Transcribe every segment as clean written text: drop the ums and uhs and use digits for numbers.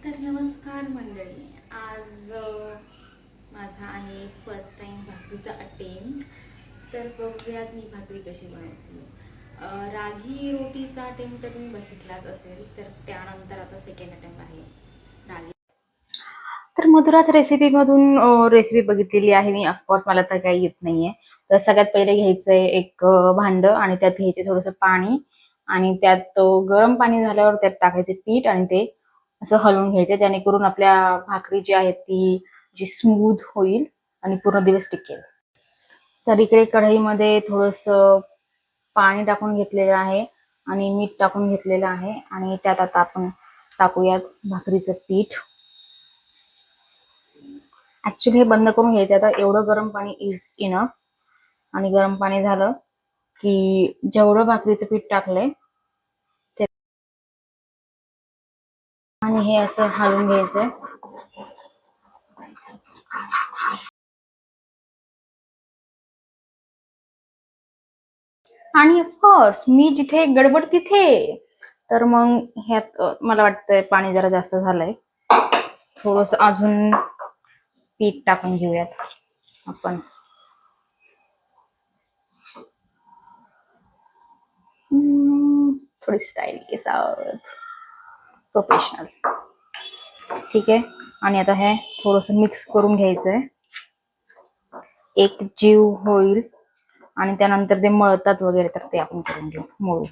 तर नमस्कार मंडळी. आज माझा आहे फर्स्ट टाइम भाकरीचा अटेम्प्ट. तर बघूयात मी भाकरी कशी बनवते. रागी रोटीचा अटेम्प्ट तर तुम्ही बघितलाच असेल. तर त्यानंतर आता सेकंड अटेम्प्ट आहे रागी. तर मधुराच रेसिपीमधून रेसिपी बघितलेली आहे मी. ऑफकोर्स मला तर काही येत नाहीये. तर सगळ्यात पहिले घ्यायचंय एक भांड आणि त्यात घ्यायचे थोडंसं पाणी आणि त्यात गरम पाणी झाल्यावर त्यात टाकायचे पीठ आणि ते असं हलवून घ्यायचं, जेणेकरून आपल्या भाकरी जी आहे ती जी स्मूथ होईल आणि पूर्ण दिवस टिकेल. तर इकडे कढईमध्ये थोडंसं पाणी टाकून घेतलेलं आहे आणि मीठ टाकून घेतलेलं आहे आणि त्यात आता आपण टाकूयात भाकरीचं पीठ. ऍक्च्युली हे बंद करून घ्यायचं. आता एवढं गरम पाणी इज इनफ. आणि गरम पाणी झालं की जेवढं भाकरीचं पीठ टाकलंय ते आणि हे असं हलवून घ्यायचंय. आणि ऑफकोर्स मी जिथे गडबड तिथे. तर मग ह्यात मला वाटतंय पाणी जरा जास्त झालंय. थोडस अजून पीठ टाकून घेऊयात आपण. थोडी स्टाईल के साथ प्रोफेशनल. ठीक आहे. आणि आता हे थोडस मिक्स करून घ्यायचंय, एक जीव होईल आणि त्यानंतर ते मळतात वगैरे तर ते आपण करून घेऊ मळू.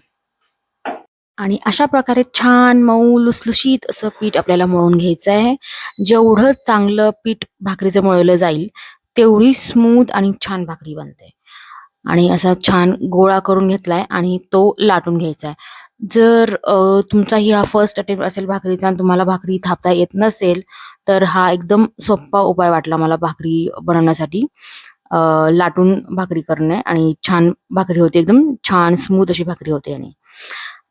आणि अशा प्रकारे छान मऊ लुसलुशीत असं पीठ आपल्याला मळून घ्यायचं आहे. जेवढं चांगलं पीठ भाकरीचं मळलं जाईल तेवढी स्मूथ आणि छान भाकरी बनते. आणि असा छान गोळा करून घेतलाय आणि तो लाटून घ्यायचा आहे. जर तुमचाही हा फर्स्ट अटेम्प्ट असेल भाकरीचा आणि तुम्हाला भाकरी थापता येत नसेल तर हा एकदम सोपा उपाय वाटला मला भाकरी बनवण्यासाठी. लाटून भाकरी करणे आणि छान भाकरी होते, एकदम छान स्मूथ अशी भाकरी होते. आणि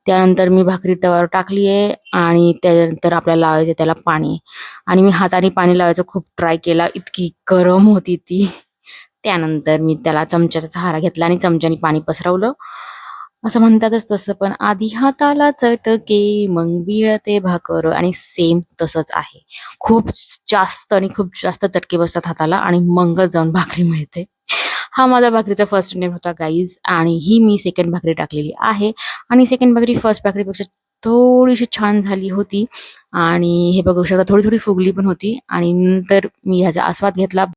त्यानंतर मी भाकरी तव्यावर टाकली आहे आणि त्यानंतर आपल्याला लावायचं त्याला पाणी. आणि मी हाताने पाणी लावायचा खूप ट्राय केला, इतकी गरम होती ती. त्यानंतर मी त्याला चमच्याचा सहारा घेतला आणि चमच्याने पाणी पसरवलं. असं म्हणतातच तसं, पण आधी हाताला चटके मग बिळते भाकर. आणि सेम तसंच आहे. खूप जास्त आणि खूप जास्त चटके बसतात हाताला आणि मगच जाऊन भाकरी मिळते. हा माझा भाकरीचा फर्स्ट अटेम्प्ट होता गाईज. आणि ही मी सेकंड भाकरी टाकलेली आहे. आणि सेकंड भाकरी फर्स्ट भाकरीपेक्षा थोडीशी छान झाली होती. आणि हे बघू शकता थोडी थोडी फुगली पण होती. आणि नंतर मी ह्याचा आस्वाद घेतला.